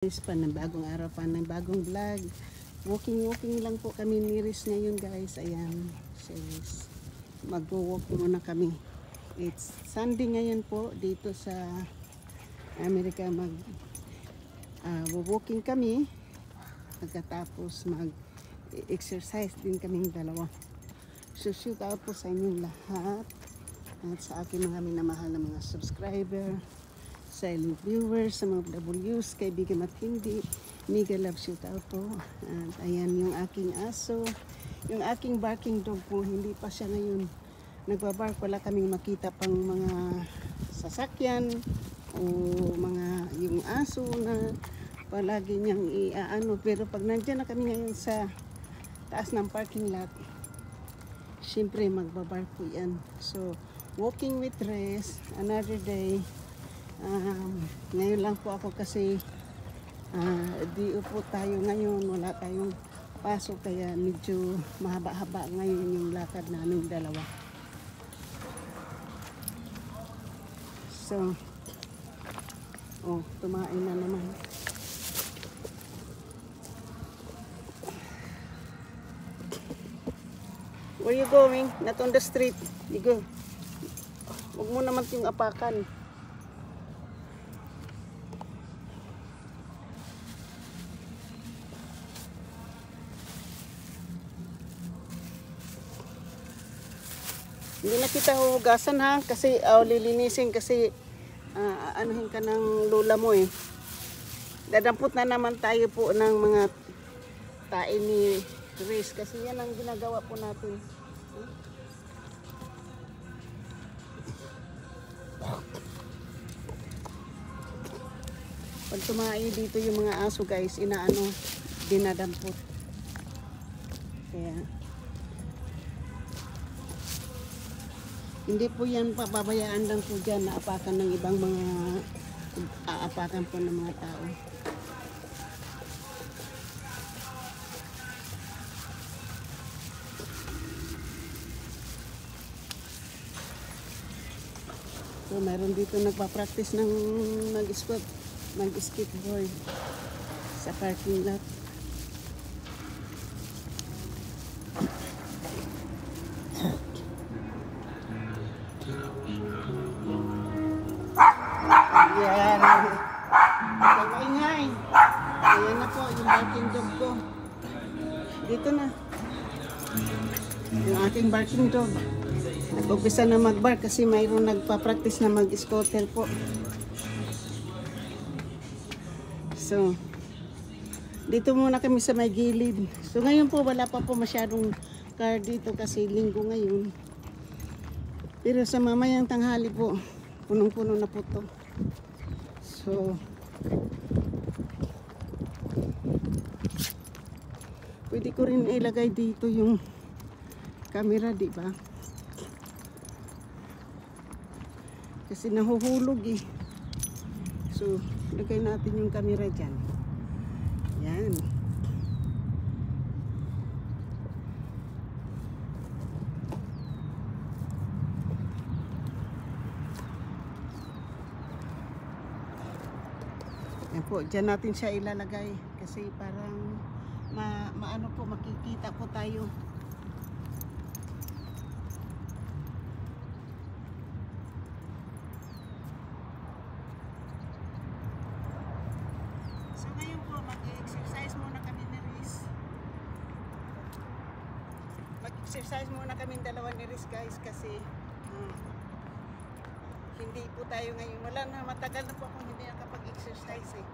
Panibagong araw, panibagong vlog. Walking lang po kami ni Riz ngayon guys. Ayan, says mag-walk muna kami. It's Sunday ngayon po dito sa Amerika. Walking kami. Pagkatapos mag-exercise din kaming dalawa. So shoot out po sa inyong lahat at sa aking mga minamahal na mga subscriber, silent viewers, sa mga W's, kaibigan at hindi, mega love shout out po. At ayan yung aking aso, yung aking barking dog po, hindi pa siya ngayon nagbabark. Wala kaming makita pang mga sasakyan o mga yung aso na palagi niyang iaano. Pero pag nandiyan na kami ngayon sa taas ng parking lot, syempre magbabark po yan. So walking with Riz, another day. Ngayon lang po ako kasi di upo tayo ngayon, wala tayong pasok, kaya medyo mahaba-haba ngayon yung lakad namin dalawa. So tumain na naman. Where you going? Not on the street. You go. Huwag mo naman yung apakan. Hindi na kita hugasan ha, kasi lilinisin kasi anuhin ka ng lola mo eh. Dadampot na naman tayo po ng mga tae ni Riz kasi yan ang ginagawa po natin. Pag tumae dito yung mga aso guys, dinadampot. Kaya hindi po yan pababayaan lang po dyan na apakan ng ibang mga aapakan po ng mga tao. So mayroon dito nagpa-practice ng mag-skateboard sa parking lot. Ayan. Ingay. Ayan na po yung barking dog ko. Dito na. Yung aking barking dog. Nag-umpisa na mag-bark kasi mayroon nagpa-practice na mag-scooter po. So, dito muna kami sa may gilid. So ngayon po wala pa po masyadong car dito kasi linggo ngayon. Pero sa mamayang tanghali po, punong-puno na po to. So, pwede ko rin ilagay dito yung camera, di ba? Kasi nahuhulog eh. So, lagay natin yung camera dyan. Yan. Yan po, dyan natin siya ilalagay kasi parang maano po, makikita po tayo. So ngayon po, mag-exercise muna kami ni Riz. Mag-exercise muna kami dalawa ni Riz guys kasi hindi po tayo ngayon. Wala na, matagal na po akong hindi nakapag-exercise eh.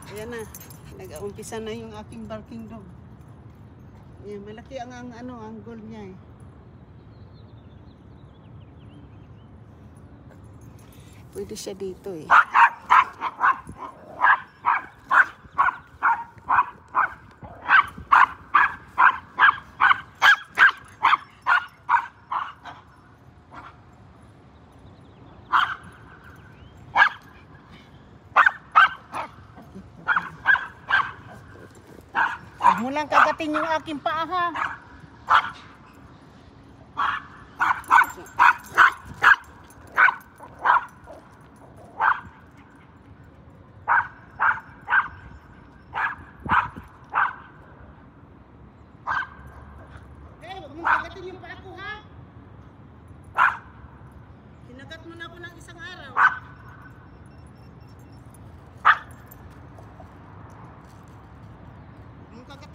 Ayan na, nag-umpisa na yung aking barking dog. Ayan, malaki ang goal niya eh. Pwede siya dito eh. Huwag mo lang kagatin yung aking paa ha.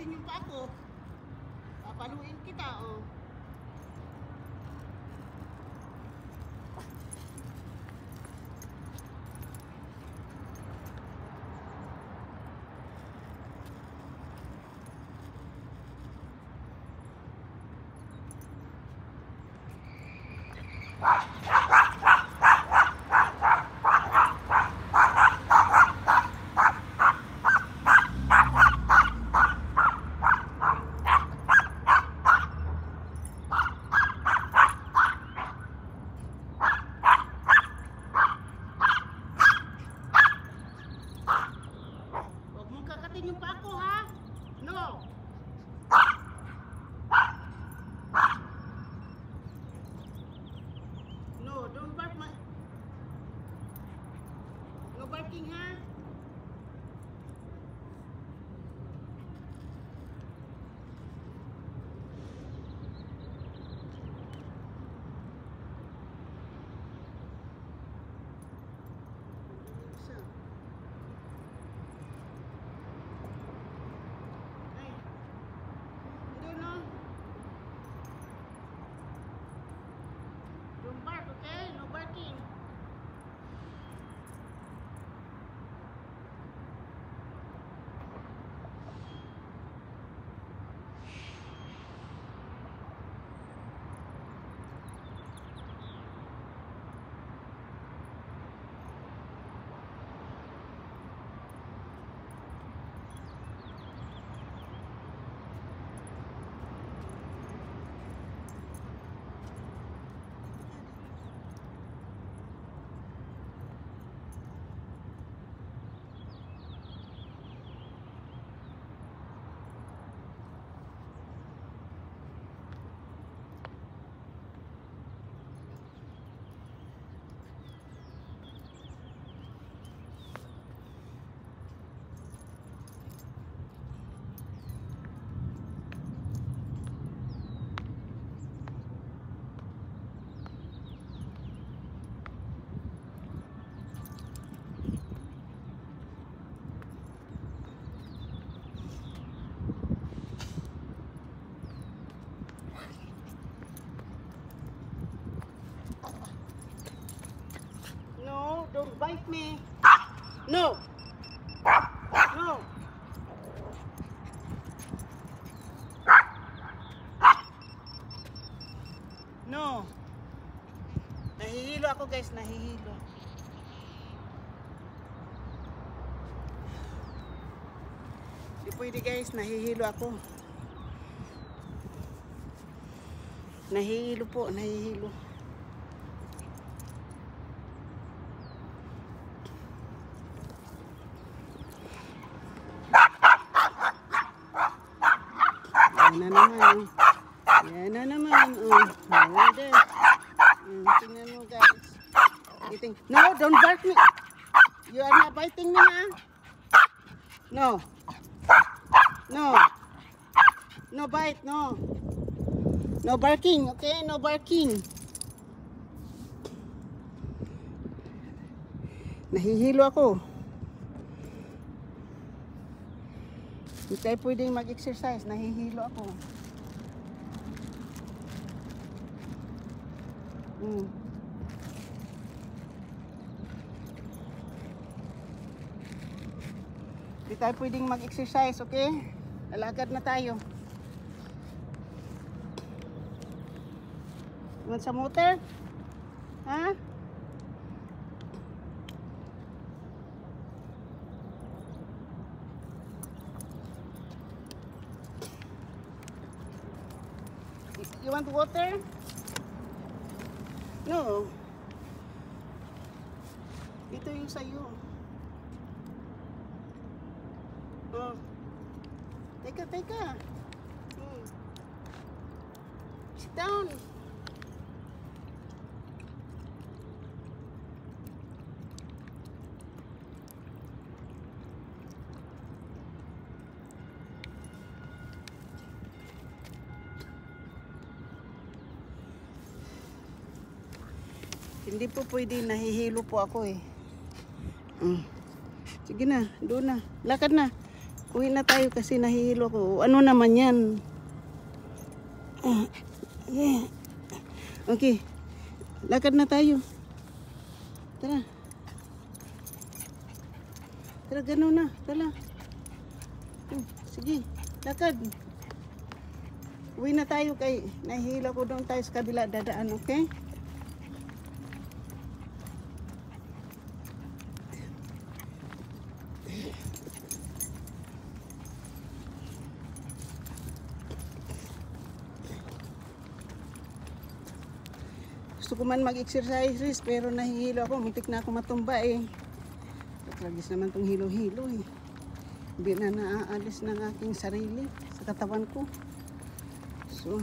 kakatin yung pa ako. Papaluin kita, oh. Huwag mong kakatin yung pa ako, ha? No! No, don't bark my... No barking, ha? Ay, hindi, no? Don't bark, okay? No barking. No, don't bite me. No. No. No. Nahihilo ako, guys, nahihilo. Di pwede, guys, nahihilo ako. Nahihilo po, nahihilo. Yan na naman. Yan na naman. Tingnan mo, guys. Eating. No, don't bark me. You are not biting me, ha? No. No. No bite, no. No barking, okay? No barking. Nahihilo ako. Hindi tayo pwedeng mag-exercise. Nahihilo ako. Hindi tayo pwedeng mag-exercise, okay? Lalakad na tayo. Want some water? Ha? You want water? No. Ito yung sa'yo. Oh. Teka, teka. Sit down. Hindi po pwede, nahihilo po ako eh. Sige na, doon na. Lakad na. Uwi na tayo kasi nahihilo ko. Ano naman yan? Yeah. Okay. Lakad na tayo. Tara. Tara, gano'n na. Tara. Sige, lakad. Uwi na tayo kay nahihilo ko, doon tayo sa kabila dadaan, okay? Gusto ko man mag-exercise pero nahihilo ako, muntik na ako matumba eh. Tragis naman tong hilo-hilo eh. Hindi na naaalis ng aking sarili sa katawan ko. So,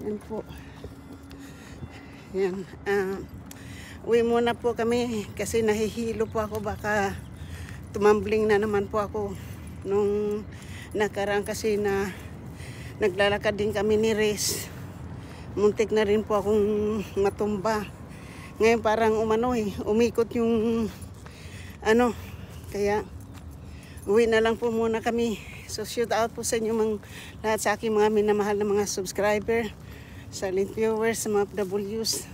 yan po. Yan. Uwi muna po kami kasi nahihilo po ako. Baka tumambling na naman po ako. Nung nakaraan kasi na naglalakad din kami ni Riz. Muntik na rin po akong matumba. Ngayon parang umikot yung kaya uwi na lang po muna kami. So shout out po sa inyo lahat sa aking mga minamahal na mga subscriber, silent viewers, sa mga FWs,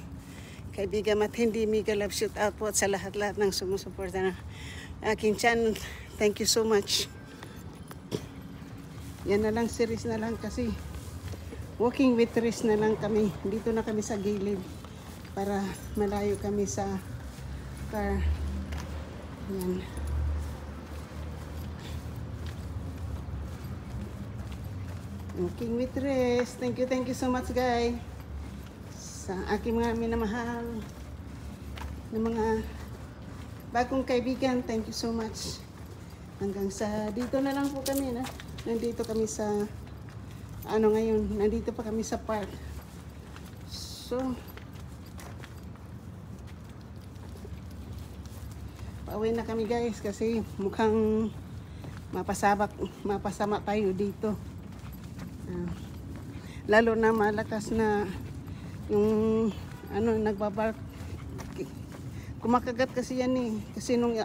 kaibigan at hindi mega love, shout out po at sa lahat-lahat ng sumusuporta na aking channel. Thank you so much. Yan na lang, series na lang kasi walking with Riz na lang kami. Dito na kami sa gilid para malayo kami sa car. Yan. Walking with Riz. Thank you so much guys. Sa aking mga minamahal na mga bagong kaibigan, thank you so much. Hanggang sa dito na lang po kami na. Nandito kami sa ngayon, nandito pa kami sa park. So pauwi na kami guys kasi mukhang mapasama tayo dito. Lalo na malakas na yung nagbabark. Kumakagat kasi yan eh. Kasi nung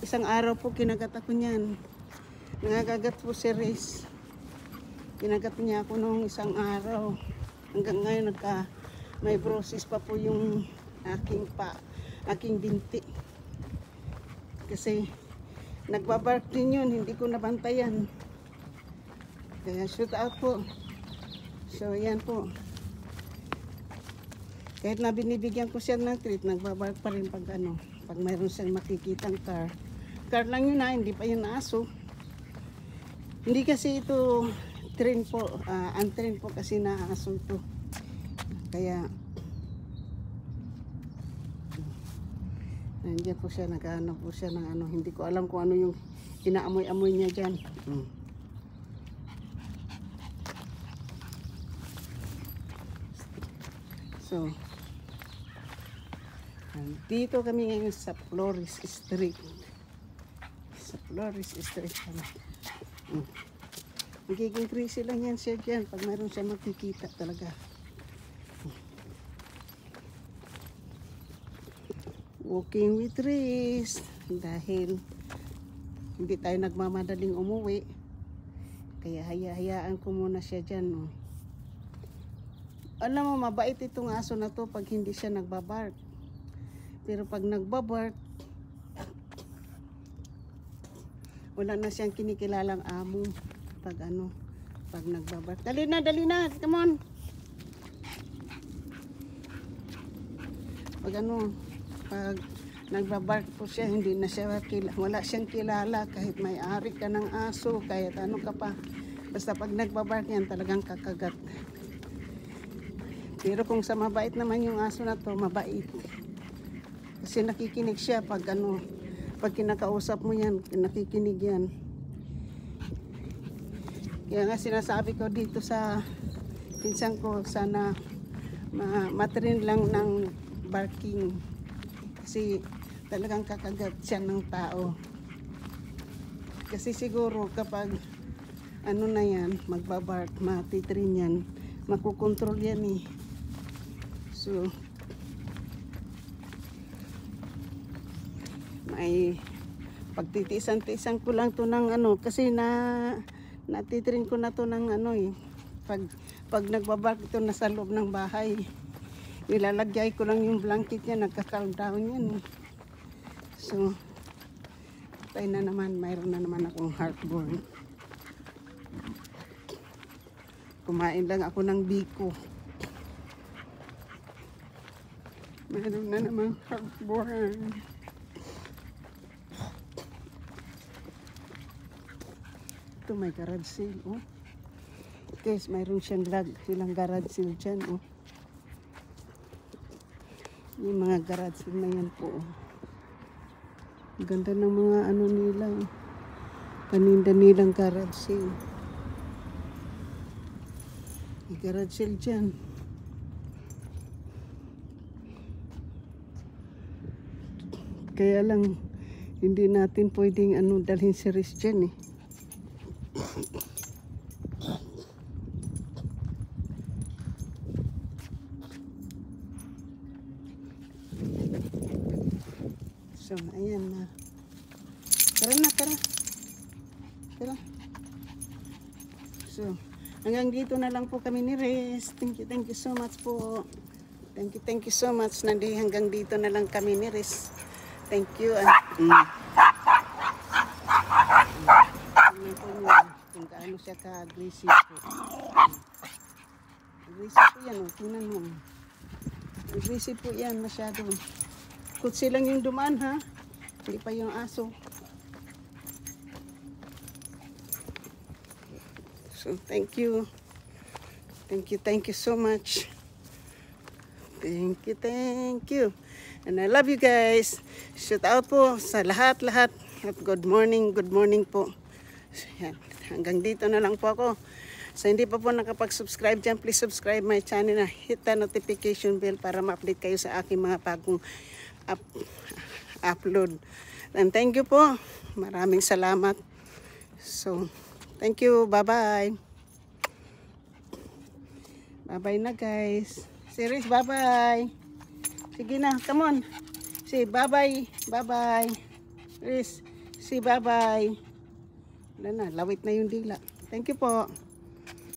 isang araw po kinagat ako niyan. Nangagagat po si Riz. Kinagat niya ako nung isang araw. Hanggang ngayon may bruises pa po yung aking binti. Kasi nagbabark din yun, hindi ko nabantayan. Kaya shoot out po. So yan po. Kahit na binibigyan ko siya ng treat, nagbabark pa rin pag mayroon siyang makikitang car. Car lang yun hindi pa yun aso. Hindi kasi ito train po, untrain po kasi na aso ito. Kaya nandiyan po siya, po siya ng hindi ko alam kung ano yung inaamoy-amoy niya dyan. So, dito kami ngayon sa Flores Street. Sa Flores Street kami. Magiging crazy lang yan siya dyan pag mayroon siya makikita talaga. Walking with Riz. Dahil hindi tayo nagmamadaling umuwi. Kaya hayaan ko muna siya dyan. No? Alam mo, mabait itong aso na to pag hindi siya nagbabark. Pero pag nagbabark, wala na siyang kinikilalang amo. Pag nagbabark. Dali na, come on. Pag nagbabark po siya, hindi na siya wala siyang kilala kahit may-ari ka ng aso, kahit ano ka pa. Basta pag nagbabark yan, talagang kakagat. Pero kung sa mabait naman yung aso na to, mabait. Kasi nakikinig siya pag kinakausap mo yan, nakikinig yan. Kaya nga sinasabi ko dito sa pinsan ko, sana matrin lang ng barking. Kasi talagang kakagat siya ng tao. Kasi siguro kapag na yan, magbabark, matitrin yan, makukontrol yan eh. So, Pagtitiisan-tiisan ko lang to ng ano, kasi natitrin ko na to ng ano eh. Pag nagbabark ito na sa loob ng bahay, nilalagay ko lang yung blanket niya, nagka-calm down yan. So, tayo na naman, mayroon na naman akong heartburn. Kumain lang ako ng biko. Mayroon na naman heartburn. Ito may garage sale, oh. Guys, mayroon siyang silang garage sale dyan, oh. Yung mga garage sale na yan po, oh. Ganda ng mga ano nila, oh. Paninda nilang garage sale. May garage sale dyan. Kaya lang, hindi natin pwedeng dalhin si Riz dyan, eh. So, ayan na. Tara na, tara. Tara. So, hanggang dito na lang po kami ni Riz. Thank you so much po. Thank you so much. Hanggang dito na lang kami ni Riz. Thank you. Kung gaano siya ka-aggressive po. Aggressive po yan, oh. Tingnan mo. Aggressive po yan, masyado. Kutsi lang yung dumaan, ha? Hindi pa yung aso. So, thank you. Thank you so much. Thank you. And I love you guys. Shout out po sa lahat. At good morning po. Yan. Hanggang dito na lang po ako. So, hindi pa po nakapag-subscribe dyan, please subscribe my channel na hit the notification bell para ma-update kayo sa aking mga bagong upload. And thank you po. Maraming salamat. So, thank you. Bye-bye. Bye-bye na guys. Riz, bye-bye. Sige na, come on. Say bye-bye. Bye-bye. Riz, say bye-bye. Wala na, lawit na yung dila. Thank you po.